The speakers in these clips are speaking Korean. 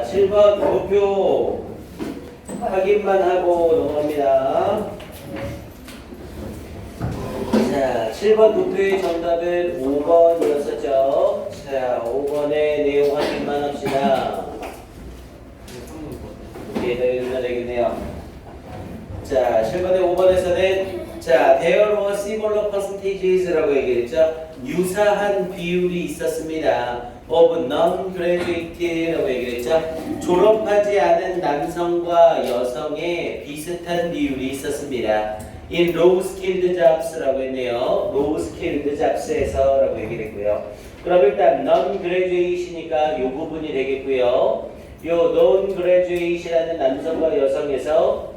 자, 7번 도표 확인만 하고 넘어갑니다. 자, 7번 도표의 정답은 5번이었었죠. 자, 5번의 내용 확인만 합시다. 이렇게 되겠네요. 자, 7번의 5번에서는 자, there were similar percentages라고 얘기했죠. 유사한 비율이 있었습니다. of non-graduate라고 얘기했죠. 졸업하지 않은 남성과 여성의 비슷한 비율이 있었습니다. in low-skilled jobs라고 했네요. low-skilled jobs에서라고 얘기를 했고요. 그럼 일단 non-graduate이니까 이 부분이 되겠고요. 요 non-graduate이라는 남성과 여성에서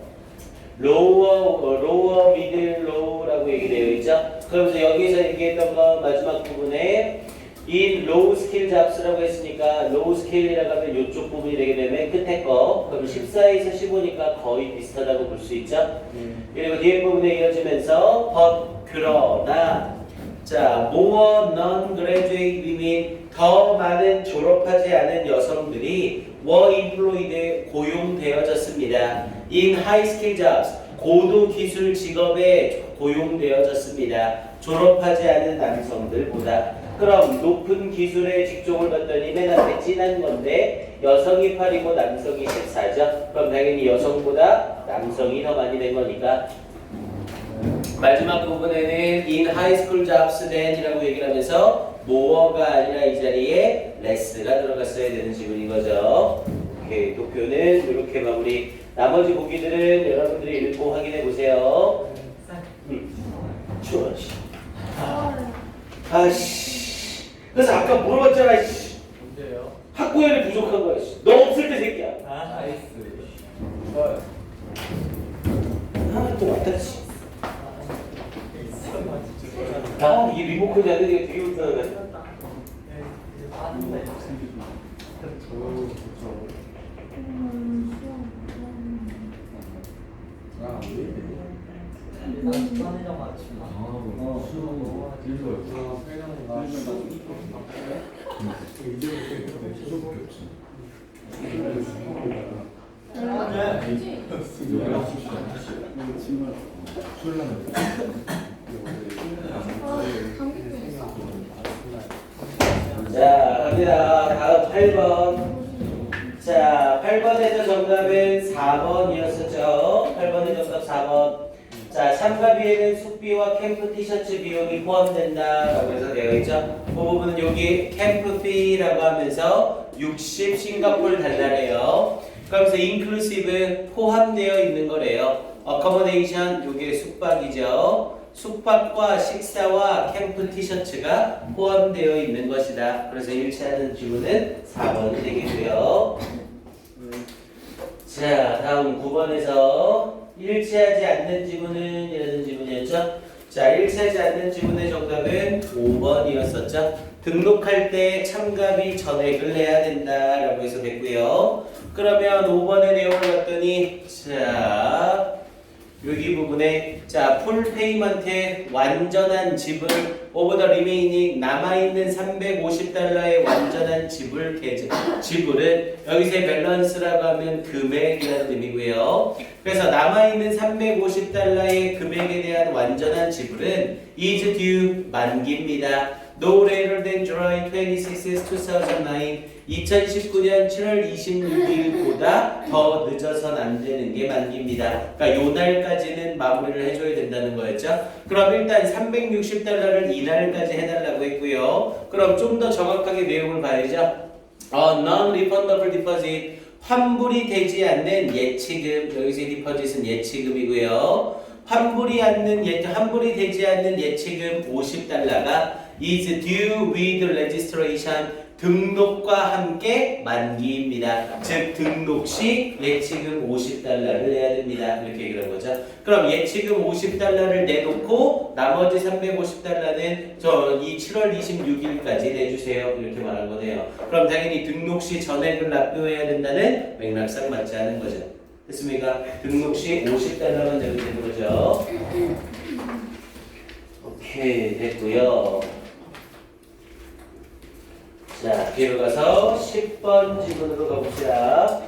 lower, middle, low라고 얘기되어 있죠. 그러면서 여기서 얘기했던 거 마지막 부분에 in low skill jobs라고 했으니까 low skill이라고 하면 이쪽 부분이 되게 되면 끝에 거 그럼 14에서 15니까 거의 비슷하다고 볼 수 있죠. 그리고 뒤에 부분에 이어지면서 but 그러나 자 more non-graduate women 더 많은 졸업하지 않은 여성들이 were employed 고용되어졌습니다. in high skill jobs 고도 기술 직업에 고용되어졌습니다. 졸업하지 않은 남성들보다. 그럼 높은 기술의 직종을 봤더니 맨 앞에 진한 건데 여성이 8이고 남성이 14죠. 그럼 당연히 여성보다 남성이 더 많이 된 거니까 마지막 부분에는 in high school jobs then이라고 얘기를 하면서 more가 아니라 이 자리에 less가 들어갔어야 되는 지문인 거죠. 오케이, 도표는 이렇게 마무리. 나머지 보기들은 여러분들이 읽고 확인해 보세요. 추워. 아씨. 그래서 아까 물어봤잖아. 씨. 뭔데요? 학구열이 부족한 거야. 씨. 너 없을 때 새끼야. 아, 나이스. 좋아요. 아, 또 왔다. 씨. 아, 이 리모컨이 안 되니까 되게 불편하네. 자, 갑니다. 다음 8번. 자, 8번에서 정답은 4번이었었죠. 8번의 정답 4번. 자, 참가비에는 숙비와 캠프 티셔츠 비용이 포함된다라고 해서 되어 있죠. 그 부분은 여기 캠프비라고 하면서 60 싱가포르 달러래요. 그러면서 inclusive 포함되어 있는 거래요. accommodation 요게 숙박이죠. 숙박과 식사와 캠프 티셔츠가 포함되어 있는 것이다. 그래서 일치하는 지문은 4번이 되겠고요. 자, 다음 9번에서 일치하지 않는 지문은 이라는 지문이었죠. 자, 일치하지 않는 지문의 정답은 5번이었었죠. 등록할 때 참가비 전액을 내야 된다라고 해서 됐고요. 그러면 5번의 내용을 봤더니 자, 여기 부분에 자, 풀 페이먼트의 완전한 지불 over the remaining 남아있는 350달러의 완전한 지불은 여기서의 밸런스라고 하면 금액이라는 의미고요. 그래서 남아있는 350달러의 금액에 대한 완전한 지불은 is due 만기입니다. No later than July 26, 2009 2019년 7월 26일보다 더 늦어선 안 되는 게 만기입니다. 그러니까 요 날까지는 마무리를 해줘야 된다는 거였죠. 그럼 일단 360달러를 이날까지 해달라고 했고요. 그럼 좀 더 정확하게 내용을 봐야죠. Non-refundable deposit 환불이 되지 않는 예치금 여기서 deposit은 예치금이고요. 환불이 되지 않는 예치금 50달러가 is due with registration 등록과 함께 만기입니다. 즉 등록 시 예치금 50달러를 내야 됩니다. 이렇게 얘기를 한 거죠. 그럼 예치금 50달러를 내놓고 나머지 350달러는 이 7월 26일까지 내주세요. 이렇게 말한 거네요. 그럼 당연히 등록 시 전액을 납부해야 된다는 맥락상 맞지 않은 거죠. 됐습니까? 등록 시 50달러만 내면 되는 거죠. 오케이, 됐고요. 자, 뒤로 가서 10번 지문으로 가봅시다.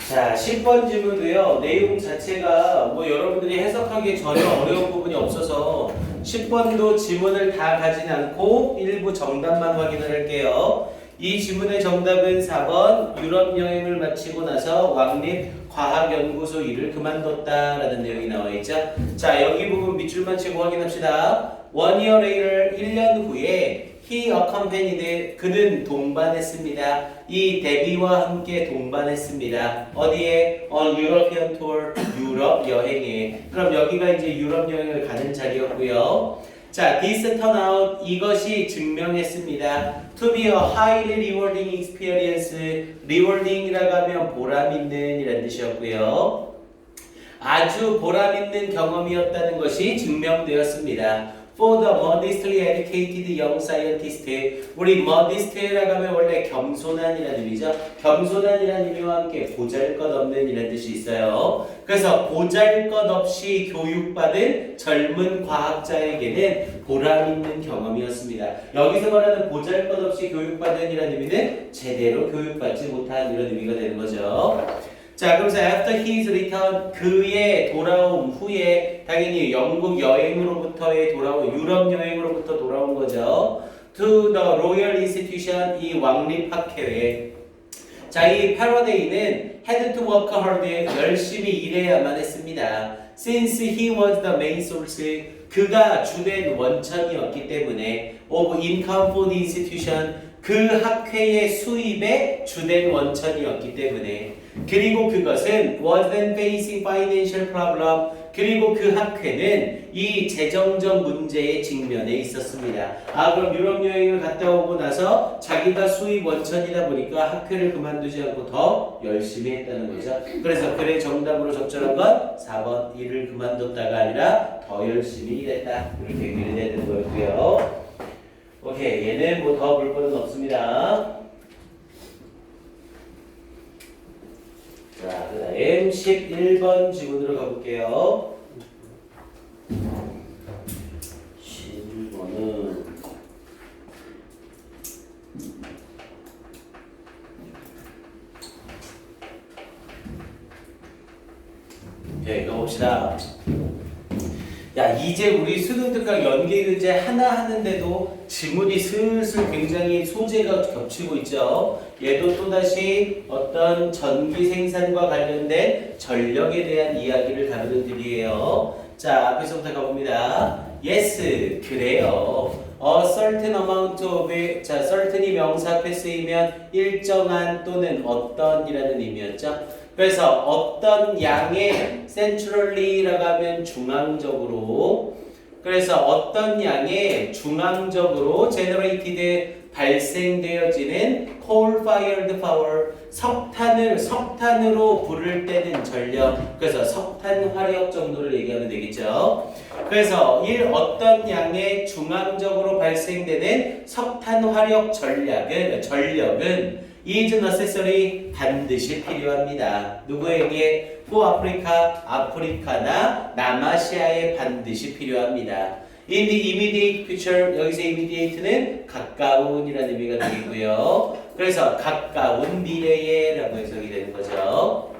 자, 10번 지문도요, 내용 자체가 뭐 여러분들이 해석하기에 전혀 어려운 부분이 없어서 10번도 지문을 다 가진 않고 일부 정답만 확인을 할게요. 이 지문의 정답은 4번, 유럽 여행을 마치고 나서 왕립과학연구소 일을 그만뒀다라는 내용이 나와 있죠. 자, 여기 부분 밑줄만 치고 확인합시다. One year later, 1년 후에 he accompanied, 그는 동반했습니다. 이 데비와 함께 동반했습니다. 어디에? On European tour, 유럽 여행에. 그럼 여기가 이제 유럽 여행을 가는 자리였고요. 자, this turn out, 이것이 증명했습니다. To be a highly rewarding experience, rewarding이라고 하면 보람 있는 이라는 뜻이었고요. 아주 보람 있는 경험이었다는 것이 증명되었습니다. For the modestly educated young scientist, 우리 modest라고 하면 원래 겸손한이라는 의미죠. 겸손한이라는 의미와 함께 보잘것없는 이라는 뜻이 있어요. 그래서 보잘것없이 교육받은 젊은 과학자에게는 보람 있는 경험이었습니다. 여기서 말하는 보잘것없이 교육받은 이라는 의미는 제대로 교육받지 못한 이런 의미가 되는 거죠. 자, 그러면서 after his return, 그의 돌아옴 후에 당연히 영국 여행으로부터의 돌아온, 유럽 여행으로부터 돌아온 거죠. To the Royal Institution, 이 왕립학회에. 자, 이 패러데이는 had to work hard, 열심히 일해야만 했습니다. Since he was the main source, 그가 주된 원천이었기 때문에 of income for the institution, 그 학회의 수입의 주된 원천이었기 때문에. 그리고 그것은 wasn't facing financial problem, 그리고 그 학회는 이 재정적 문제에 직면해 있었습니다. 아, 그럼 유럽 여행을 갔다 오고 나서 자기가 수입 원천이다 보니까 학회를 그만두지 않고 더 열심히 했다는 거죠. 그래서 글의 정답으로 적절한 건 4번, 일을 그만뒀다가 아니라 더 열심히 일했다, 이렇게 글이 되는 거였고요. 오케이, 얘는 뭐 더 볼 거는 없습니다. 자, 그 다음 11번 지문으로 가볼게요. 11번은 오케이, 가봅시다. 야, 이제 우리 수능특강 연계교재 하나 하는데도 지문이 슬슬 굉장히 소재가 겹치고 있죠. 얘도 또다시 어떤 전기 생산과 관련된 전력에 대한 이야기를 다루는 들이에요. 자, 앞에서부터 가봅니다. Yes, 그래요. A certain amount of, 자, certain이 명사 앞에 쓰이면 일정한 또는 어떤이라는 의미였죠. 그래서 어떤 양의 centrally라고 하면 중앙적으로, 그래서 어떤 양의 중앙적으로 generated, 발생되어지는 coal-fired power, 석탄으로 불을 때는 전력, 그래서 석탄 화력 정도를 얘기하면 되겠죠. 그래서 어떤 양의 중앙적으로 발생되는 석탄 화력 전력은 is necessary, 반드시 필요합니다. 누구에게? For Africa, 아프리카나 남아시아에 반드시 필요합니다. In the immediate future, 여기서 immediate는 가까운이라는 의미가 되겠고요. 그래서 가까운 미래에 라고 해석이 되는 거죠.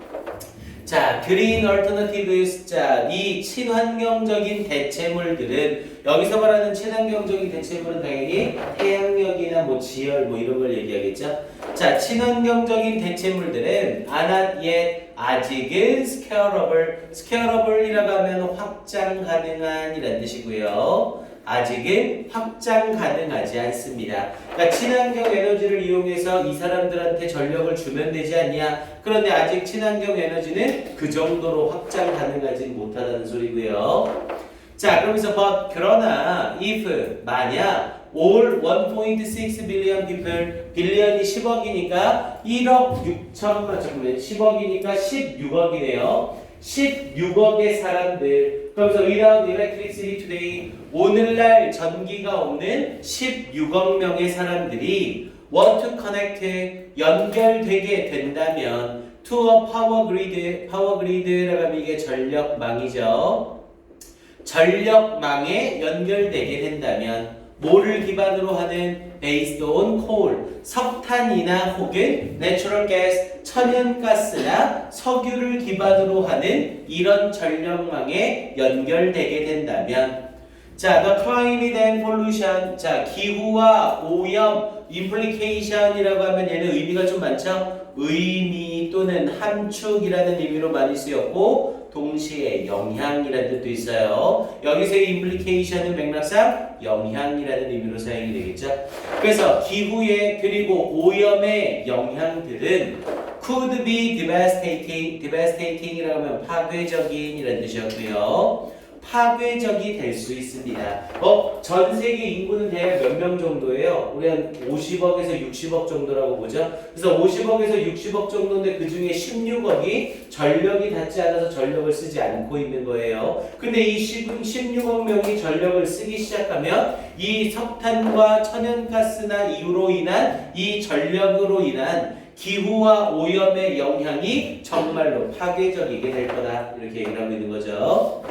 자, green alternatives, 자, 이 친환경적인 대체물들은, 여기서 말하는 친환경적인 대체물은 당연히 태양력이나 뭐 지열 뭐 이런 걸 얘기하겠죠. 자, 친환경적인 대체물들은 are not yet, 아직은 scalable 이라고 하면 확장 가능한 이란 뜻이고요. 아직은 확장 가능하지 않습니다. 그러니까 친환경 에너지를 이용해서 이 사람들한테 전력을 주면 되지 않냐. 그런데 아직 친환경 에너지는 그 정도로 확장 가능하지 못하다는 소리고요. 자, 그러면서 but, 그러나 if, 만약 all 1.6 billion people, 빌리언이 10억이니까 1억 6천만, 잠깐만요. 10억이니까 16억이네요. 16억의 사람들, 그러면서 without electricity today, 오늘날 전기가 없는 16억 명의 사람들이 want to connect, 연결되게 된다면 to a power grid라고 하면 이게 전력망이죠. 전력망에 연결되게 된다면 뭐를 기반으로 하는 based on coal, 석탄이나 혹은 natural gas, 천연가스나 석유를 기반으로 하는 이런 전력망에 연결되게 된다면 자, the climate and pollution. 자, 기후와 오염, implication이라고 하면 얘는 의미가 좀 많죠? 의미 또는 함축이라는 의미로 많이 쓰였고 동시에 영향이라는 뜻도 있어요. 여기서의 implication은 맥락상 영향이라는 의미로 사용이 되겠죠. 그래서 기후의 그리고 오염의 영향들은 could be devastating이라고 하면 파괴적인이라는 뜻이었고요. 파괴적이 될 수 있습니다. 전 세계 인구는 대략 몇 명 정도예요? 우리 한 50억에서 60억 정도라고 보죠. 그래서 50억에서 60억 정도인데 그 중에 16억이 전력이 닿지 않아서 전력을 쓰지 않고 있는 거예요. 근데 이 16억 명이 전력을 쓰기 시작하면 이 석탄과 천연가스나 이유로 인한 이 전력으로 인한 기후와 오염의 영향이 정말로 파괴적이게 될 거다. 이렇게 얘기를 하고 있는 거죠.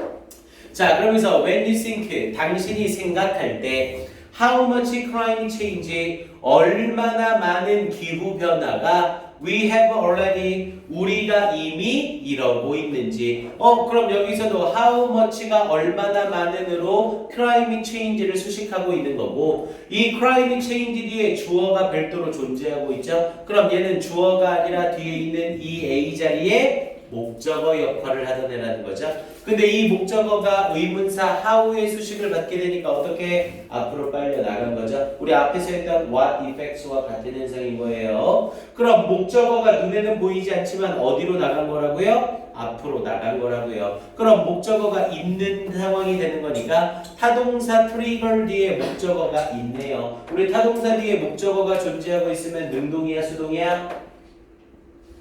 자, 그러면서 when you think, 당신이 생각할 때 how much climate change, 얼마나 많은 기후 변화가 we have already, 우리가 이미 이러고 있는지. 그럼 여기서도 how much가 얼마나 많은으로 climate change를 수식하고 있는 거고 이 climate change 뒤에 주어가 별도로 존재하고 있죠. 그럼 얘는 주어가 아니라 뒤에 있는 이 A 자리에 목적어 역할을 하던 애라는 거죠. 근데 이 목적어가 의문사 how의 수식을 받게 되니까 어떻게 앞으로 빨려 나간 거죠? 우리 앞에서 했던 what effects와 같은 현상인 거예요. 그럼 목적어가 눈에는 보이지 않지만 어디로 나간 거라고요? 앞으로 나간 거라고요. 그럼 목적어가 있는 상황이 되는 거니까 타동사 트리거 뒤에 목적어가 있네요. 우리 타동사 뒤에 목적어가 존재하고 있으면 능동이야 수동이야?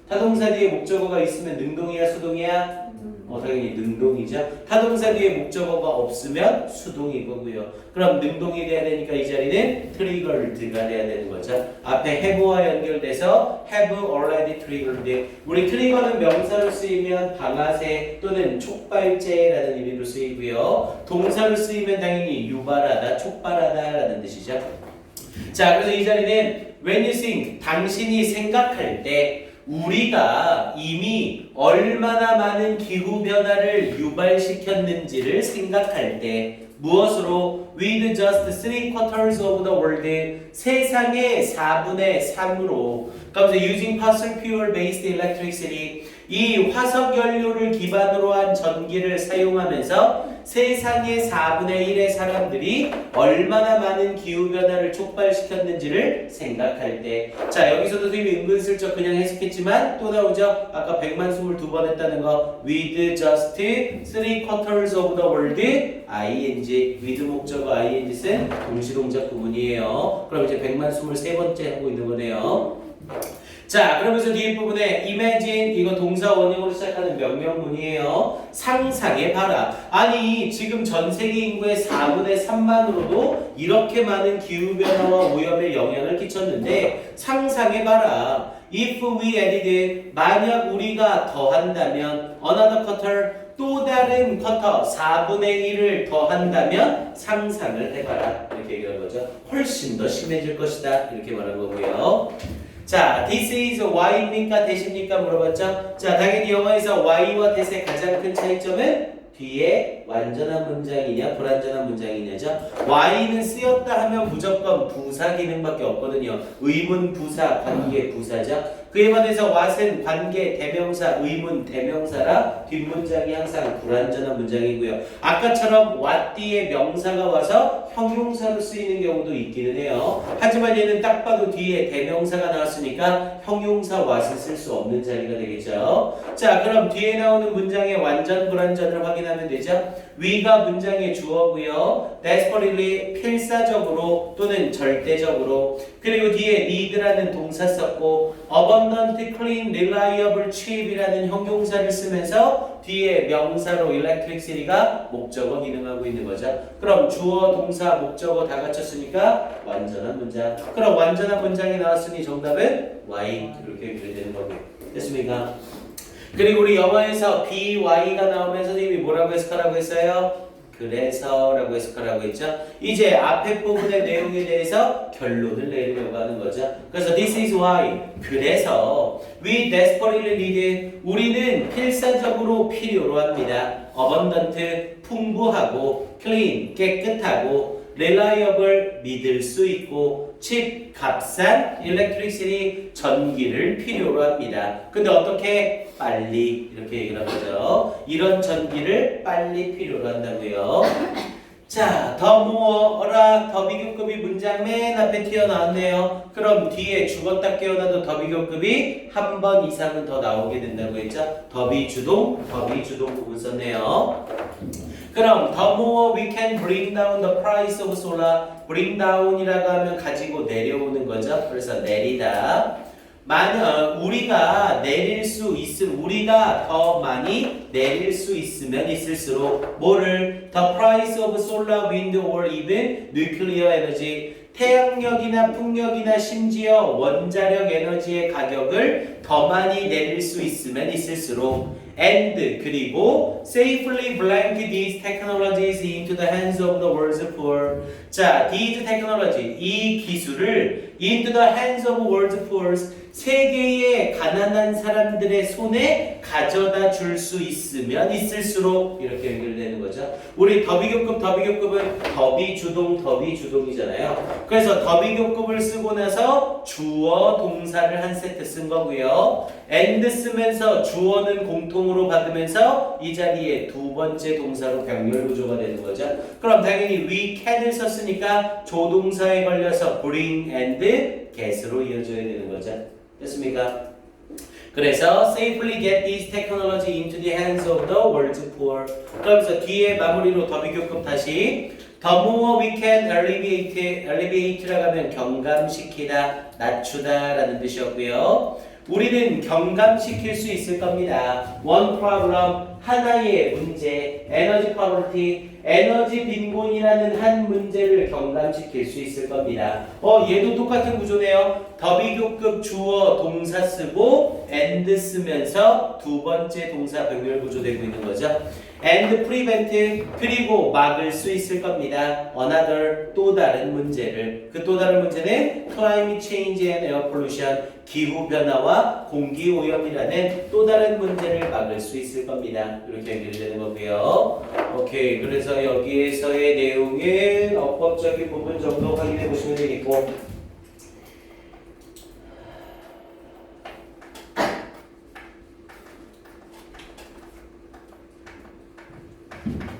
타동사 뒤에 목적어가 있으면 능동이야 수동이야? 당연히 능동이죠. 타동사 뒤에 목적어가 없으면 수동일 거고요. 그럼 능동이 돼야 되니까 이 자리는 triggered가 돼야 되는 거죠. 앞에 have와 연결돼서 have already triggered. 우리 trigger는 명사로 쓰이면 방아쇠 또는 촉발제라는 의미로 쓰이고요. 동사로 쓰이면 당연히 유발하다, 촉발하다라는 뜻이죠. 자, 그래서 이 자리는 when you think, 당신이 생각할 때 우리가 이미 얼마나 많은 기후 변화를 유발시켰는지를 생각할 때 무엇으로 with just 3/4 of the world 세상의 4분의 3으로 그러면서 using fossil fuel based electricity 이 화석 연료를 기반으로 한 전기를 사용하면서 세상의 4분의 1의 사람들이 얼마나 많은 기후변화를 촉발시켰는지를 생각할 때 자 여기서도 선생님이 은근슬쩍 그냥 해석했지만 또 나오죠. 아까 122번 했다는 거 with just 3/4 of the world ing with 목적어 ing 쓴 동시동작 부분이에요. 그럼 이제 123번째 하고 있는 거네요. 자, 그러면서 뒤에 부분에 imagine 이거 동사 원형으로 시작하는 명령문이에요. 상상해봐라. 아니 지금 전 세계 인구의 4분의 3만으로도 이렇게 많은 기후변화와 오염에 영향을 끼쳤는데 상상해봐라. If we added 만약 우리가 더한다면 another quarter 또 다른 쿼터 4분의 1을 더한다면 상상을 해봐라. 이렇게 얘기한 거죠. 훨씬 더 심해질 것이다. 이렇게 말한 거고요. 자, this is why입니까? 대십니까? 물어봤죠? 자, 당연히 영어에서 why와 that의 가장 큰 차이점은 뒤에 완전한 문장이냐 불완전한 문장이냐죠. why는 쓰였다 하면 무조건 부사 기능밖에 없거든요. 의문 부사, 관계 부사죠. 그에 반해서 what은 관계 대명사, 의문 대명사라 뒷문장이 항상 불완전한 문장이고요. 아까처럼 what 뒤에 명사가 와서 형용사로 쓰이는 경우도 있기는 해요. 하지만 얘는 딱 봐도 뒤에 대명사가 나왔으니까 형용사 what을 쓸 수 없는 자리가 되겠죠. 자, 그럼 뒤에 나오는 문장의 완전 불완전을 확인하면 되죠. we가 문장의 주어고요. desperately 필사적으로 또는 절대적으로 그리고 뒤에 need라는 동사 썼고 abundant, clean, reliable, cheap이라는 형용사를 쓰면서 뒤에 명사로 electricity가 목적어 기능하고 있는 거죠. 그럼 주어, 동사, 목적어 다 갖췄으니까 완전한 문장. 그럼 완전한 문장이 나왔으니 정답은 Y 이렇게 되는 거고요. 됐습니까? 그리고 우리 영어에서 BY가 나오면 선생님이 뭐라고 해석하라고 했어요? 그래서라고 해석하라고 했죠. 이제 앞에 부분의 내용에 대해서 결론을 내리려고 하는 거죠. 그래서 this is why 그래서 we desperately need 우리는 필사적으로 필요로 합니다. abundant 풍부하고 clean 깨끗하고 reliable 믿을 수 있고 cheap 값싼 electricity 전기를 필요로 합니다. 근데 어떻게 빨리 이렇게 얘기를 한 거죠. 이런 전기를 빨리 필요로 한다고요. 자, 더 모어라 더 비교급이 문장 맨 앞에 튀어나왔네요. 그럼 뒤에 죽었다 깨어나도 더 비교급이 한 번 이상은 더 나오게 된다고 했죠. 더 비주동 부분 썼네요. 그럼 the more we can bring down the price of solar, bring down이라고 하면 가지고 내려오는 거죠. 그래서 내리다. 만약 우리가 내릴 수 있음, 우리가 더 많이 내릴 수 있으면 있을수록 뭐를 the price of solar, wind or even nuclear energy 태양력이나 풍력이나 심지어 원자력 에너지의 가격을 더 많이 내릴 수 있으면 있을수록 and 그리고 safely blank these technologies into the hands of the world's poor. 자, these technology 이 기술을 into the hands of world's poor 세계의 가난한 사람들의 손에 가져다 줄 수 있으면 있을수록 이렇게 연결되는 거죠. 우리 더비교급은 더비주동이잖아요. 그래서 더비교급을 쓰고 나서 주어 동사를 한 세트 쓴 거고요. and 쓰면서 주어는 공통으로 받으면서 이 자리에 두 번째 동사로 병렬 구조가 되는 거죠. 그럼 당연히 we can을 썼으니까 조동사에 걸려서 bring and get으로 이어져야 되는 거죠. 됐습니까? 그래서 safely get this technology into the hands of the world's poor. 그러면서 뒤에 마무리로 더비교급 다시 the more we can alleviate라고 하면 경감시키다, 낮추다 라는 뜻이었고요. 우리는 경감시킬 수 있을 겁니다. One problem, 하나의 문제, energy poverty, 에너지 빈곤이라는 한 문제를 경감시킬 수 있을 겁니다. 얘도 똑같은 구조네요. 더비교급 주어 동사 쓰고 and 쓰면서 두 번째 동사 병렬 구조되고 있는 거죠. and prevent 그리고 막을 수 있을 겁니다. another 또 다른 문제를 그 또 다른 문제는 climate change and air pollution 기후 변화와 공기 오염이라는 또 다른 문제를 막을 수 있을 겁니다. 이렇게 연결이 되는 거고요. 오케이. 그래서 여기에서의 내용은 어법적인 부분 정도 확인해 보시면 되겠고.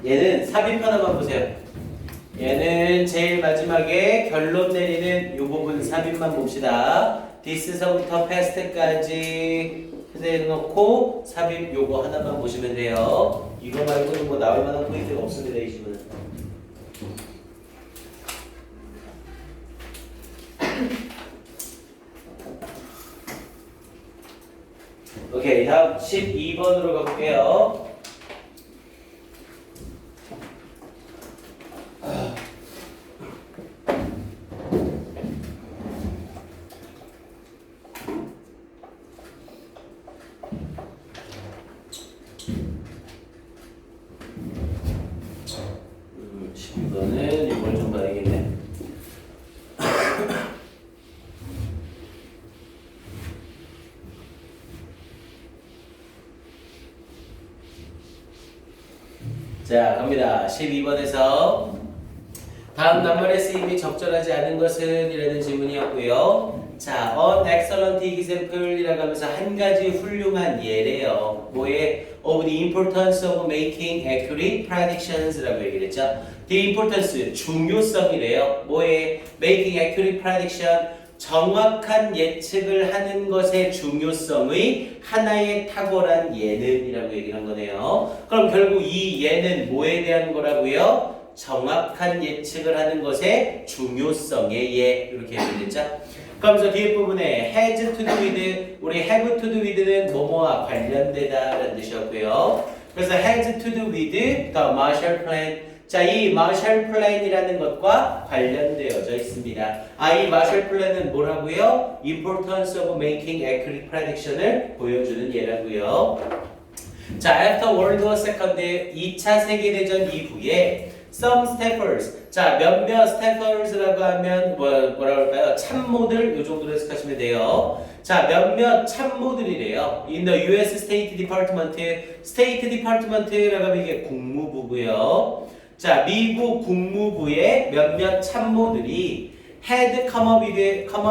얘는 삽입 하나만 보세요. 얘는 제일 마지막에 결론 내리는 이 부분 삽입만 봅시다. this서부터 past까지 해놓고 삽입 요거 하나만 보시면 돼요. 이거 말고는 뭐 나올 만한 포인트가 없습니다. 이 지문은. 오케이, 다음 12번으로 가볼게요. 이거는 이걸 좀 봐야겠네. 자, 갑니다. 12번에서 다음 낱말의 쓰임이 적절하지 않은 것은 이라는 질문이었고요. 자, an excellent example이라고 하면서 한 가지 훌륭한 예래요. 뭐에? of the importance of making accurate predictions라고 얘기를 했죠. the importance, 중요성이래요. 뭐에? making accurate prediction, 정확한 예측을 하는 것의 중요성의 하나의 탁월한 예는이라고 얘기를 한 거네요. 그럼 결국 이 예는 뭐에 대한 거라고요? 정확한 예측을 하는 것의 중요성의 예, 이렇게 얘기했죠. 그러면서 뒤에 부분에 has to do with, 우리 have to do with는 뭐뭐와 관련되다 라는 뜻이었고요. 그래서 has to do with the Marshall Plan. 자, 이 마셜 플랜이라는 것과 관련되어져 있습니다. 이 마셜 플랜은 뭐라고요? Importance of making accurate prediction을 보여주는 예라고요. 자, after World War II 2차 세계대전 이후에 some staffers, 자 몇몇 staffers라고 하면 뭐라고 할까요? 참모들 요 정도로 해석하시면 돼요. 자 몇몇 참모들이래요. In the U.S. State Department, State Department라고 하면 이게 국무부고요. 자 미국 국무부의 몇몇 참모들이 had come up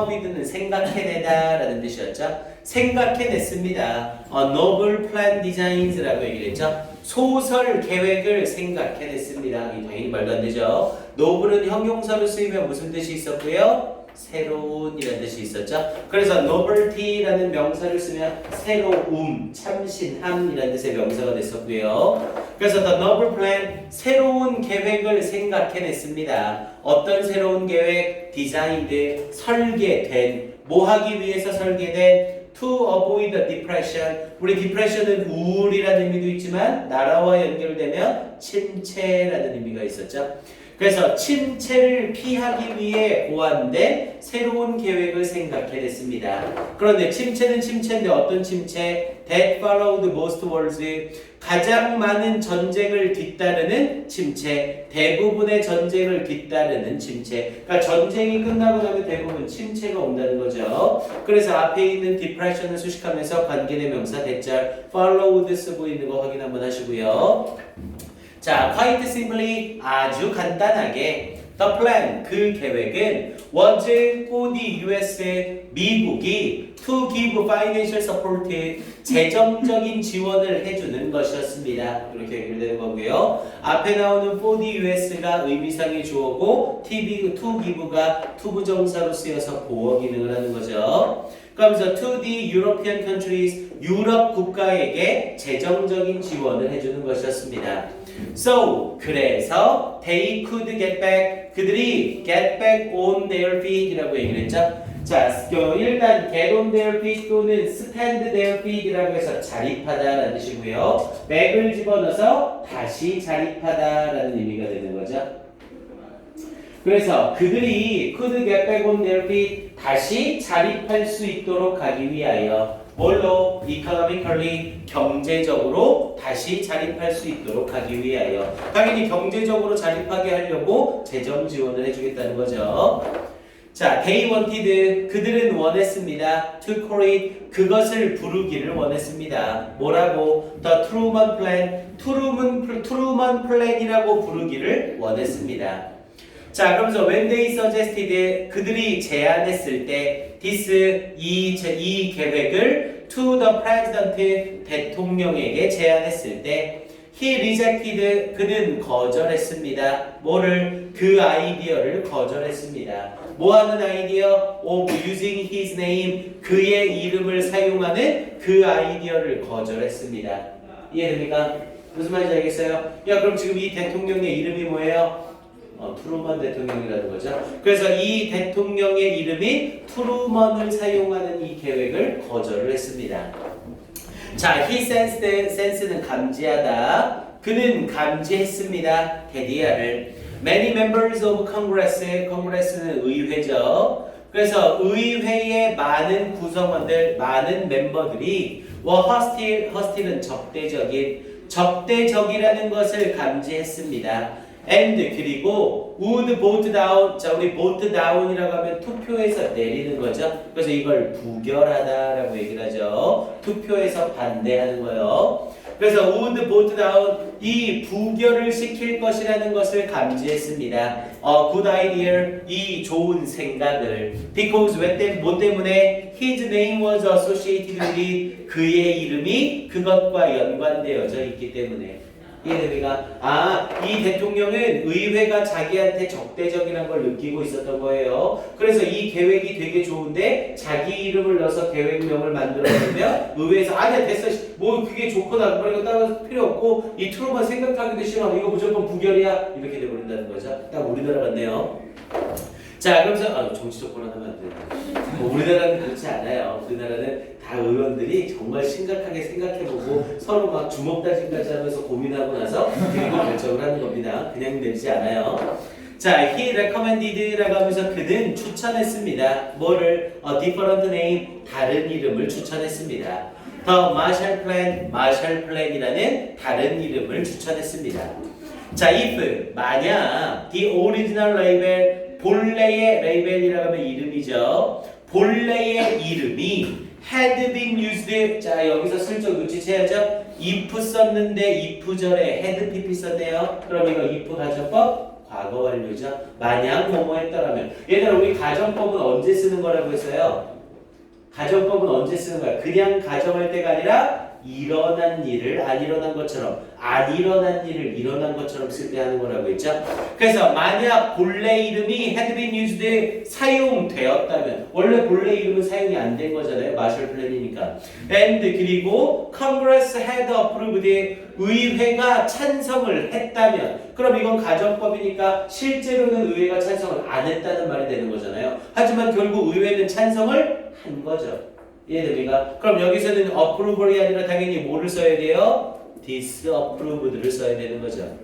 with는 생각해내다라는 뜻이었죠. 생각해냈습니다. novel plan designs라고 얘기를 했죠. 소설 계획을 생각해냈습니다. 이 당연히 말도 안 되죠. noble은 형용사로 쓰이면 무슨 뜻이 있었고요? 새로운이라는 뜻이 있었죠. 그래서 novelty라는 명사를 쓰면 새로움, 참신함이라는 뜻의 명사가 됐었고요. 그래서 the novel plan, 새로운 계획을 생각해냈습니다. 어떤 새로운 계획? designed, 설계된, 뭐 하기 위해서 설계된? to avoid depression. 우리 depression은 우울이라는 의미도 있지만 나라와 연결되면 침체라는 의미가 있었죠. 그래서 침체를 피하기 위해 고안된 새로운 계획을 생각해냈습니다. 그런데 침체는 침체인데 어떤 침체? That followed most wars. 가장 많은 전쟁을 뒤따르는 침체, 대부분의 전쟁을 뒤따르는 침체. 그러니까 전쟁이 끝나고 나면 대부분 침체가 온다는 거죠. 그래서 앞에 있는 depression을 수식하면서 관계대명사 대절 followed 쓰고 있는 거 확인 한번 하시고요. 자, quite simply 아주 간단하게 the plan 그 계획은 was for the US 미국이 to give financial support 재정적인 지원을 해주는 것이었습니다. 이렇게 연결되는 거고요. 앞에 나오는 for the US가 의미상의 주어고 to give가 투부정사로 쓰여서 보어 기능을 하는 거죠. 그러면서 to the European countries 유럽 국가에게 재정적인 지원을 해주는 것이었습니다. So 그래서 they could get back 그들이 get back on their feet이라고 얘기를 했죠. 자, 일단 get on their feet 또는 stand their feet이라고 해서 자립하다라는 뜻이고요. back을 집어넣어서 다시 자립하다라는 의미가 되는 거죠. 그래서 그들이 could get back on their feet 다시 자립할 수 있도록 하기 위하여 뭘로? economically 경제적으로 다시 자립할 수 있도록 하기 위하여 당연히 경제적으로 자립하게 하려고 재정 지원을 해주겠다는 거죠. 자, they wanted 그들은 원했습니다. to call it 그것을 부르기를 원했습니다. 뭐라고? The Truman Plan Truman Plan이라고 부르기를 원했습니다. 자, 그러면서 when they suggested 그들이 제안했을 때 this 이 계획을 to the president 대통령에게 제안했을 때 he rejected 그는 거절했습니다. 뭐를? 그 아이디어를 거절했습니다. 뭐 하는 아이디어? of using his name 그의 이름을 사용하는 그 아이디어를 거절했습니다. 이해됩니까? 무슨 말인지 알겠어요? 야, 그럼 지금 이 대통령의 이름이 뭐예요? 트루먼 대통령이라는 거죠. 그래서 이 대통령의 이름이 트루먼을 사용하는 이 계획을 거절을 했습니다. 자, he sense는 감지하다. 그는 감지했습니다. 대디아를. Many members of Congress는 의회죠. 그래서 의회의 많은 구성원들, 많은 멤버들이 hostile은 적대적이라는 것을 감지했습니다. and 그리고 would vote down 자 우리 vote down이라고 하면 투표에서 내리는 거죠. 그래서 이걸 부결하다라고 얘기를 하죠. 투표에서 반대하는 거예요. 그래서 would vote down 이 부결을 시킬 것이라는 것을 감지했습니다. good idea 이 좋은 생각을 because 뭐 때문에 his name was associated with 그의 이름이 그것과 연관되어져 있기 때문에 이해됩니까? 이 대통령은 의회가 자기한테 적대적이라는 걸 느끼고 있었던 거예요. 그래서 이 계획이 되게 좋은데 자기 이름을 넣어서 계획명을 만들어주면 의회에서 아니야 됐어 뭐 그게 좋거나 그런 거 따로 필요 없고 이 트루먼 생각하기도 싫어 이거 무조건 부결이야 이렇게 돼버린다는 거죠. 딱 우리나라 같네요. 자, 그러면서 정치적 권한하면 안 돼요. 우리나라는 그렇지 않아요. 우리나라는 다 의원들이 정말 심각하게 생각해보고 서로 막 주먹다짐까지 하면서 고민하고 나서 그리고 결정을 하는 겁니다. 그냥 내리지 않아요. 자, he recommended라고 하면서 그는 추천했습니다. 뭐를? different name, 다른 이름을 추천했습니다. 더 마샬 플랜이라는 다른 이름을 추천했습니다. 자, if 만약 the original label 본래의 레이벨이라고 하면 이름이죠. 본래의 이름이 had been used. 자, 여기서 슬쩍 눈치채야죠. if 썼는데 if 절에 had pp 썼네요. 그럼 이거 if 가정법 과거 완료죠. 만약 뭐뭐 했더라면. 얘들아, 우리 가정법은 언제 쓰는 거라고 했어요? 가정법은 언제 쓰는 거야? 그냥 가정할 때가 아니라 일어난 일을 안 일어난 것처럼, 안 일어난 일을 일어난 것처럼 쓸 때 하는 거라고 했죠. 그래서 만약 본래 이름이 had been used 사용되었다면, 원래 본래 이름은 사용이 안 된 거잖아요. 마셜 플랜이니까. and 그리고 Congress had approved 의회가 찬성을 했다면, 그럼 이건 가정법이니까 실제로는 의회가 찬성을 안 했다는 말이 되는 거잖아요. 하지만 결국 의회는 찬성을 한 거죠. 이해됩니까? 그럼 여기서는 approval이 아니라 당연히 뭐를 써야 돼요? disapproved를 써야 되는 거죠.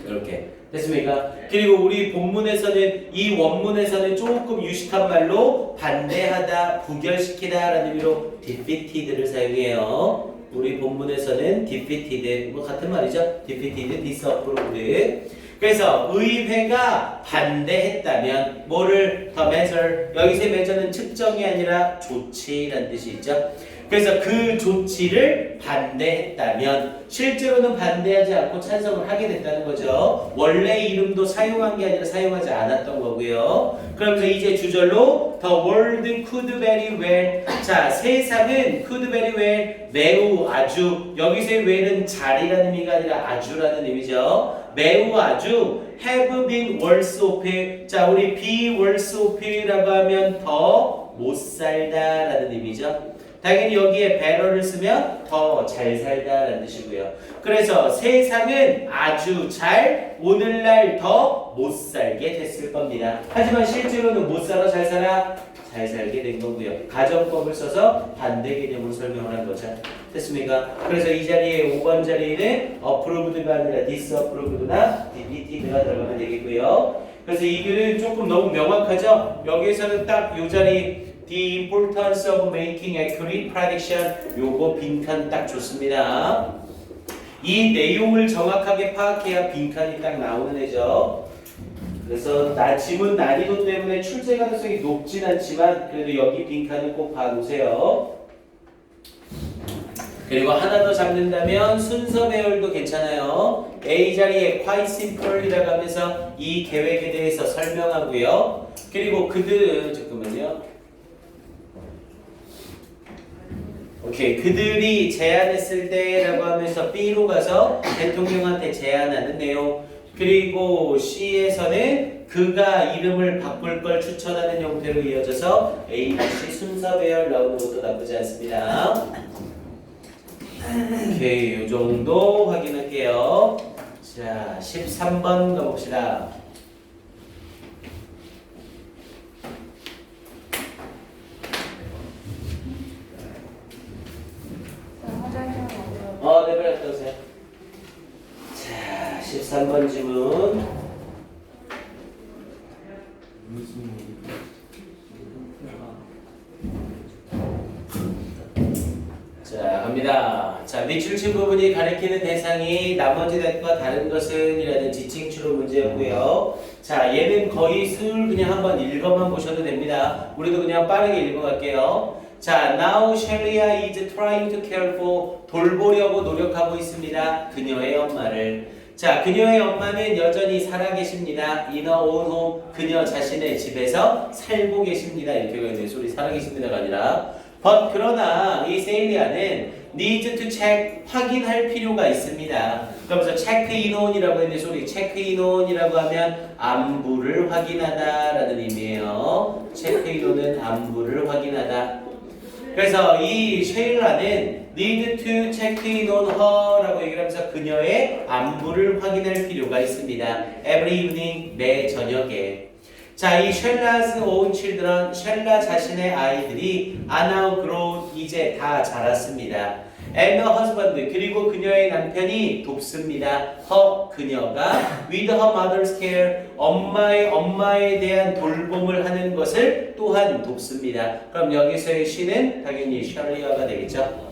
이렇게 됐습니까? 그리고 우리 본문에서는, 이 원문에서는 조금 유식한 말로 반대하다, 부결시키다 라는 의미로 defeated를 사용해요. 우리 본문에서는 defeated, 뭐 같은 말이죠. defeated, disapproved. 그래서 의회가 반대했다면 뭐를 더 measure, 여기서의 measure는 측정이 아니라 조치라는 뜻이 있죠. 그래서 그 조치를 반대했다면 실제로는 반대하지 않고 찬성을 하게 됐다는 거죠. 원래 이름도 사용한 게 아니라 사용하지 않았던 거고요. 그러면서 이제 주절로 The world could very well. 자, 세상은 could very well, 매우 아주, 여기서의 well은 잘이라는 의미가 아니라 아주라는 의미죠. 매우 아주 have been worse off. 자, 우리 be worse off라고 하면 더 못 살다 라는 의미죠. 당연히 여기에 better를 쓰면 더 잘 살다 라는 뜻이고요. 그래서 세상은 아주 잘, 오늘날 더 못 살게 됐을 겁니다. 하지만 실제로는 못 살아 잘 살아? 잘 살게 된 거고요. 가정법을 써서 반대 개념으로 설명을 한 거죠. 됐습니까? 그래서 이 자리에 5번 자리에는 approved가 아니라 disapproved나 defeated가 들어가면 되겠고요. 그래서 이 글은 조금 너무 명확하죠? 여기에서는 딱 이 자리 The importance of making accurate prediction, 요거 빈칸 딱 좋습니다. 이 내용을 정확하게 파악해야 빈칸이 딱 나오는 애죠. 그래서 지문 난이도 때문에 출제 가능성이 높진 않지만 그래도 여기 빈칸은 꼭 봐놓으세요. 그리고 하나 더 잡는다면 순서 배열도 괜찮아요. A 자리에 quite simple이라고 하면서 이 계획에 대해서 설명하고요. 그리고 그들은 잠깐만요. 오케이, 그들이 제안했을 때라고 하면서 B로 가서 대통령한테 제안하는 내용. 그리고 C에서는 그가 이름을 바꿀 걸 추천하는 형태로 이어져서 A, B, C 순서 배열 나오는 것도 나쁘지 않습니다. 오케이, 이 정도 확인할게요. 자, 13번 가봅시다. 네, 빨리 갔다 오세요. 자, 13번 지문. 자, 갑니다. 자, 밑줄친 부분이 가리키는 대상이 나머지 것과 다른 것은 이라는 지칭추로 문제였고요. 자, 얘는 거의 술 그냥 한번 읽어만 보셔도 됩니다. 우리도 그냥 빠르게 읽어갈게요. 자, now Shelia is trying to care for, 돌보려고 노력하고 있습니다. 그녀의 엄마를. 자, 그녀의 엄마는 여전히 살아계십니다. in her own home, 그녀 자신의 집에서 살고 계십니다. 이렇게 가야 돼. 소리 살아계십니다가 아니라. but 그러나 이 세일리아는 needs to check, 확인할 필요가 있습니다. 그러면서 check in on이라고 했는데 소리 check in on이라고 하면 안부를 확인하다 라는 의미예요. check in on은 안부를 확인하다. 그래서 이 쉐일라는 need to check in on her 라고 얘기를 하면서 그녀의 안부를 확인할 필요가 있습니다. every evening, 매 저녁에. 자, 이 쉘라's own children, 쉘라 자신의 아이들이 are now grown, 이제 다 자랐습니다. and her husband 그리고 그녀의 남편이 돕습니다. 그녀가 with her mother's care 엄마에 대한 돌봄을 하는 것을 또한 돕습니다. 그럼 여기서의 she는 당연히 샬리아가 되겠죠.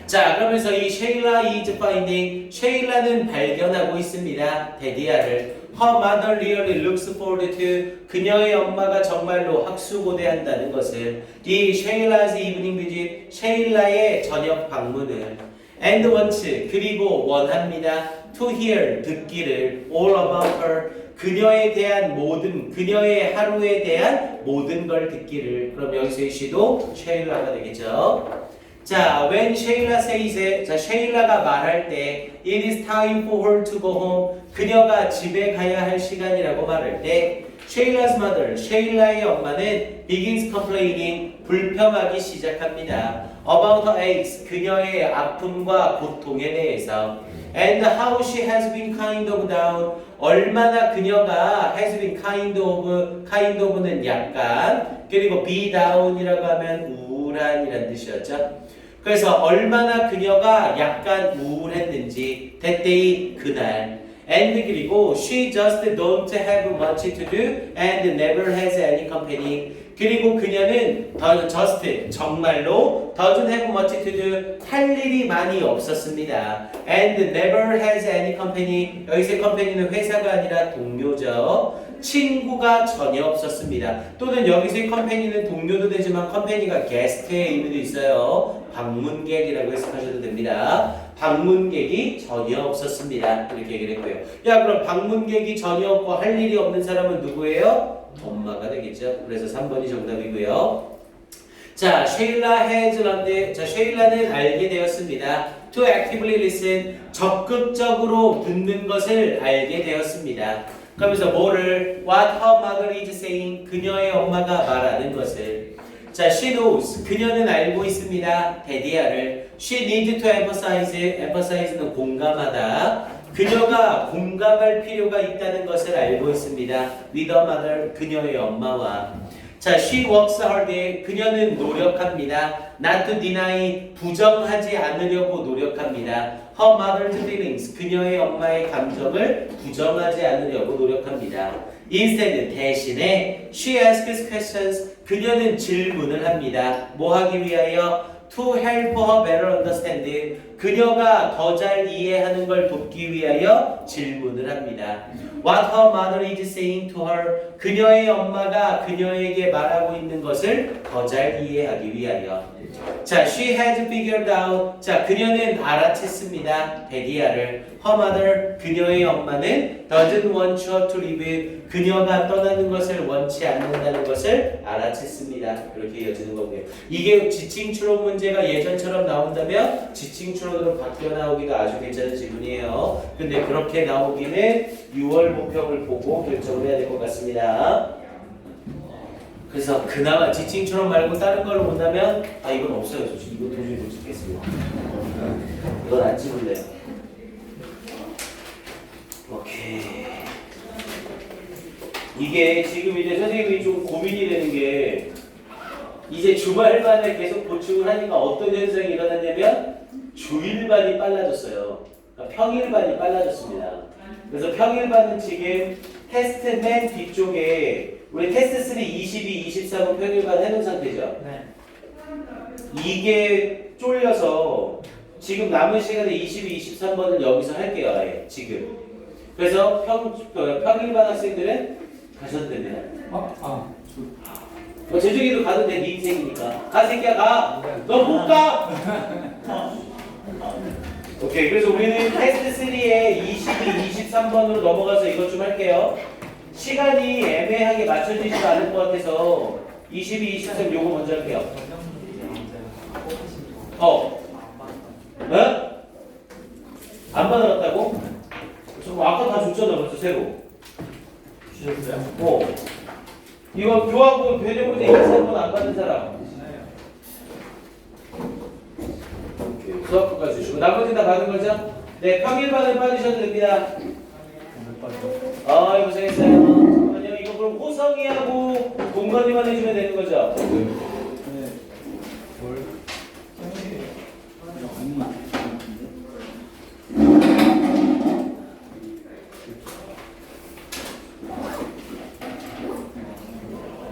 자, 그러면서 이 쉐일라 is finding 쉐일라는 발견하고 있습니다. 데디아를 her mother really looks forward to 그녀의 엄마가 정말로 학수고대한다는 것을 이 쉐일라's evening visit 쉐일라의 저녁 방문을 and wants 그리고 원합니다. to hear 듣기를 all about her 그녀에 대한 모든 그녀의 하루에 대한 모든 걸 듣기를 그럼 여기서의 시도 쉐일라가 되겠죠. 자, when Shayla says it, 자, 쉐일라가 말할 때 it is time for her to go home 그녀가 집에 가야 할 시간이라고 말할 때 Shayla's mother, 쉐일라의 엄마는 begins complaining 불평하기 시작합니다. about her aches, 그녀의 아픔과 고통에 대해서 and how she has been kind of down 얼마나 그녀가 has been kind of는 약간 그리고 be down이라고 하면 우울한이라는 뜻이었죠. 그래서 얼마나 그녀가 약간 우울했는지 that day 그날 and 그리고 she just don't have much to do and never has any company 그리고 그녀는 just 정말로 doesn't have much to do 할 일이 많이 없었습니다. and never has any company 여기서의 company는 회사가 아니라 동료죠. 친구가 전혀 없었습니다. 또는 여기서의 컴퍼니는 동료도 되지만 컴퍼니가 게스트의 의미도 있어요. 방문객이라고 해석하셔도 됩니다. 방문객이 전혀 없었습니다. 이렇게 얘기를 했고요. 야 그럼 방문객이 전혀 없고 할 일이 없는 사람은 누구예요? 엄마가 되겠죠. 그래서 3번이 정답이고요. 자, 쉐일라 has learned. 자, 쉐일라는 알게 되었습니다. To actively listen. 적극적으로 듣는 것을 알게 되었습니다. 그러면서 뭐를 what her mother is saying 그녀의 엄마가 말하는 것을 자 she knows 그녀는 알고 있습니다. 데디아를 she needs to emphasize는 공감하다 그녀가 공감할 필요가 있다는 것을 알고 있습니다. with her mother 그녀의 엄마와 자 she works hard 그녀는 노력합니다. not to deny 부정하지 않으려고 노력합니다. her mother's feelings 그녀의 엄마의 감정을 부정하지 않으려고 노력합니다. instead 대신에 she asks questions 그녀는 질문을 합니다. 뭐 하기 위하여? to help her better understand 그녀가 더 잘 이해하는 걸 돕기 위하여 질문을 합니다. what her mother is saying to her 그녀의 엄마가 그녀에게 말하고 있는 것을 더 잘 이해하기 위하여 자, she has figured out 자, 그녀는 알아챘습니다. 데디아를 her mother 그녀의 엄마는 doesn't want her to leave 그녀가 떠나는 것을 원치 않는다는 것을 알아챘습니다. 그렇게 이어지는 거고요. 이게 지칭 추론 문제가 예전처럼 나온다면 지칭 추론으로 바뀌어 나오기가 아주 괜찮은 질문이에요. 근데 그렇게 나오기는 6월 모평을 보고 결정을 해야 될 것 같습니다. 그래서 그나마 지칭 추론 말고 다른 걸로 본다면 아 이건 없어요. 솔직히 이거 도저히 못 찍겠어요. 이건 안 찍을래요. 오케이. 이게 지금 이제 선생님이 좀 고민이 되는 게 이제 주말반에 계속 보충을 하니까 어떤 현상이 일어났냐면 주일반이 빨라졌어요. 그러니까 평일반이 빨라졌습니다. 그래서 평일반은 지금 테스트 맨 뒤쪽에 우리 테스트 3 22, 23은 평일반 해놓은 상태죠. 네. 이게 쫄려서 지금 남은 시간에 22, 23번을 여기서 할게요. 아예 지금. 그래서 평일반 학생들은 가셔도 됩니다. 재중이도 가도 돼. 네 인생이니까. 가 새끼야 가. 너 못 가. 오케이. 그래서 우리는 테스트 3에 22, 23번으로 넘어가서 이것 좀 할게요. 시간이 애매하게 맞춰지지가 않을 것 같아서 22, 23 요거 먼저 할게요. 안 받아갔다고? 아까 다 줬잖아 벌써 새로. 주셨어요? 이거 교하고 변형 문제 23번 안 받은 사람. 오케이. 수학과까지 주시고 나머지 다 받은 거죠? 네, 평일반은 빠지셔도 됩니다. 고생했어요. 잠깐만요. 이거 그럼 호성이하고 동건이만 해주면 되는 거죠? 네. 뭘?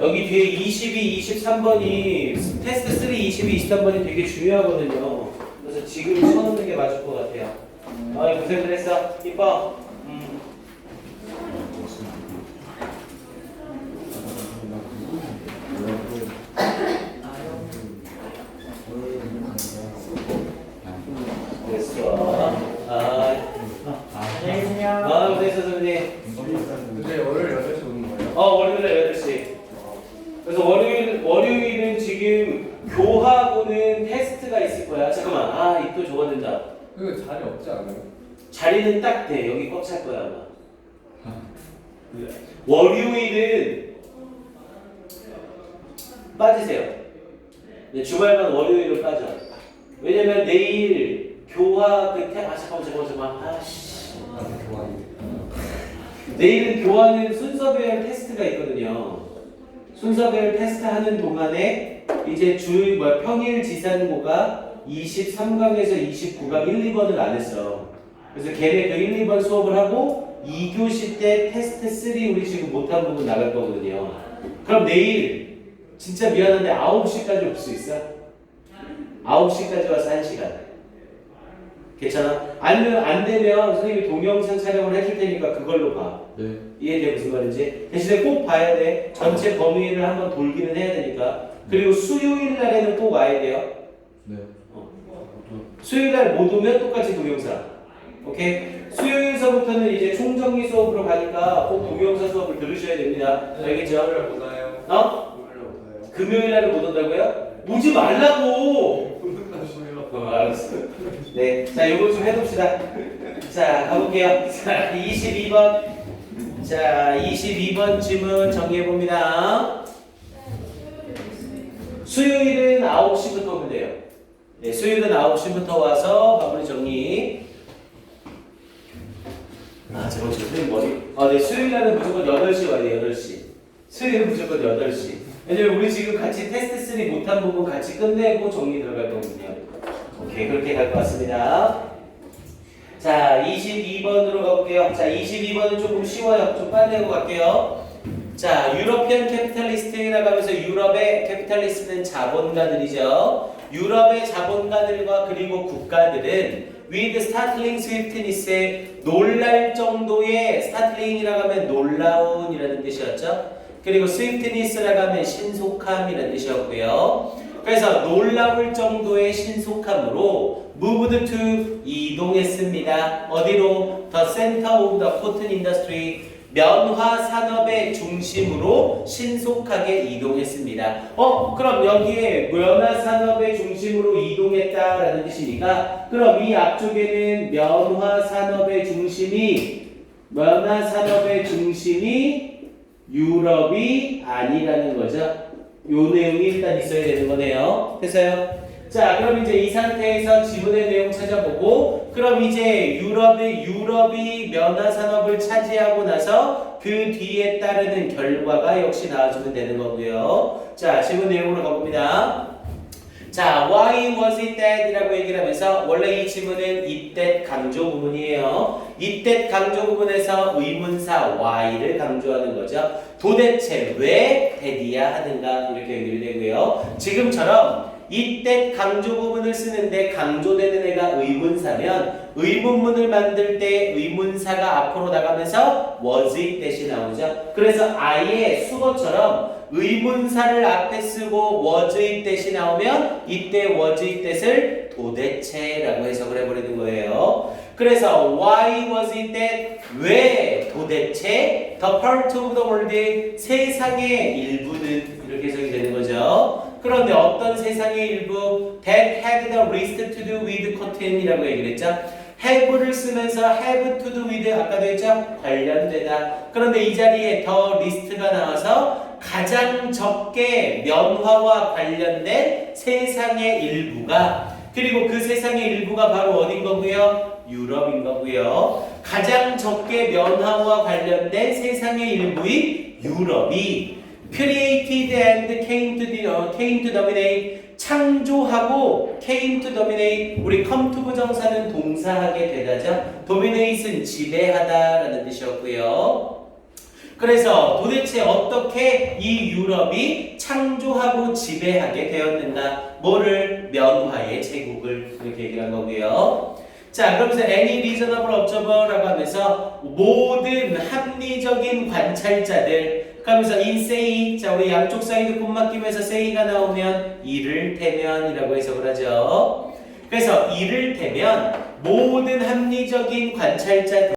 여기 뒤에 22, 23번이 테스트 3, 22, 23번이 되게 중요하거든요. 그래서 지금 쳐놓는 게 맞을 것 같아요. 고생들 했어. 이뻐. 됐어. 안녕히 계세요. 그래서 선생님. 근데 월요일 8시 오는 거예요? 월요일에 8시. 그래서 월요일은 지금 교하고는 테스트가 있을 거야. 잠깐만. 이 또 적어낸다. 그 자리 없지 않아요? 자리는 딱 돼. 여기 꽉 찰 거야, 아마. 월요일은 빠지세요. 네, 주말만 월요일은 빠져. 왜냐면 내일 교화 잠깐만. 내일은 교환은 순서별 테스트가 있거든요. 순서별 테스트 하는 동안에 이제 평일 지산고가 23강에서 29강 1, 2번을 안 했어. 그래서 걔네 그 1, 2번 수업을 하고 2교시 때 테스트 3 우리 지금 못한 부분 나갈 거거든요. 그럼 내일 진짜 미안한데 9시까지 올 수 있어? 9시까지 와서 1시간. 괜찮아? 아니면 안 되면 선생님이 동영상 촬영을 해줄 테니까 그걸로 봐. 네. 이해돼 무슨 말인지? 대신에 꼭 봐야 돼. 전체 범위를 한번 돌기는 해야 되니까. 그리고 수요일 날에는 꼭 와야 돼요. 네. 수요일 날 못 오면 똑같이 동영상. 오케이? 수요일서부터는 이제 총정리 수업으로 가니까 꼭 동영상 수업을 들으셔야 됩니다. 알겠죠? 금요일 못 와요. 금요일 못 와요. 금요일 날은 못 온다고요? 오지 말라고! 알았어. 네. 자, 요거 좀 해봅시다. 자, 가볼게요. 자, 22번. 자, 22번 질문 정리해봅니다. 수요일은 9시부터 오면 돼요. 네, 수요일은 9시부터 와서 마무리 정리. 잠깐만, 선생님 머리. 네, 수요일 날은 무조건 8시 와야 돼요, 8시. 수요일은 무조건 8시. 왜냐면 우리 지금 같이 테스트 3 못한 부분 같이 끝내고 정리 들어갈 거거든요. 오케이, 그렇게 갈 것 같습니다. 자, 22번으로 가볼게요. 자, 22번은 조금 쉬워요. 좀 빨리 하고 갈게요. 자, 유러피안 캐피탈리스트라고 하면서 유럽의 캐피탈리스트는 자본가들이죠. 유럽의 자본가들과 그리고 국가들은 with startling swiftness에 놀랄 정도의 startling이라고 하면 놀라운이라는 뜻이었죠. 그리고 swiftness라고 하면 신속함이라는 뜻이었고요. 그래서 놀라울 정도의 신속함으로 moved to 이동했습니다. 어디로? The center of the cotton industry 면화 산업의 중심으로 신속하게 이동했습니다. 그럼 여기에 면화 산업의 중심으로 이동했다라는 뜻이니까 그럼 이 앞쪽에는 면화 산업의 중심이 유럽이 아니라는 거죠. 요 내용이 일단 있어야 되는 거네요. 됐어요? 자, 그럼 이제 이 상태에서 지문의 내용 찾아보고, 그럼 이제 유럽이 면화 산업을 차지하고 나서 그 뒤에 따르는 결과가 역시 나와주면 되는 거고요. 자, 지문 내용으로 가봅니다. 자, why was it that? 이라고 얘기를 하면서 원래 이 지문은 it that 강조 부분이에요. it that 강조 부분에서 의문사 why를 강조하는 거죠. 도대체 왜 that이야 하는가 이렇게 연결이 되고요. 지금처럼 it that 강조 부분을 쓰는데 강조되는 애가 의문사면 의문문을 만들 때 의문사가 앞으로 나가면서 was it that이 나오죠. 그래서 아예 수거처럼 의문사를 앞에 쓰고 was it that이 나오면 이때 was it that을 도대체라고 해석을 해버리는 거예요. 그래서 why was it that? 왜 도대체? The part of the world 세상의 일부는 이렇게 해석이 되는 거죠. 그런데 어떤 세상의 일부? That had the least to do with cotton이라고 얘기를 했죠. have를 쓰면서 have to do with 아까도 했죠? 관련되다. 그런데 이 자리에 the least가 나와서 가장 적게 면화와 관련된 세상의 일부가 그리고 그 세상의 일부가 바로 어딘 거고요? 유럽인 거고요. 가장 적게 면화와 관련된 세상의 일부인 유럽이 created and came to dominate 창조하고 came to dominate 우리 come to 부정사는 동사하게 되다죠. dominate은 지배하다라는 뜻이었고요. 그래서 도대체 어떻게 이 유럽이 창조하고 지배하게 되었는가? 뭐를? 면화의 제국을 이렇게 얘기를 한 거고요. 자, 그러면서 any reasonable observer라고 하면서 모든 합리적인 관찰자들 그러면서 in say 자 우리 양쪽 사이드 콤마 끼면서 say가 나오면 이를테면이라고 해석을 하죠. 그래서 이를테면 모든 합리적인 관찰자들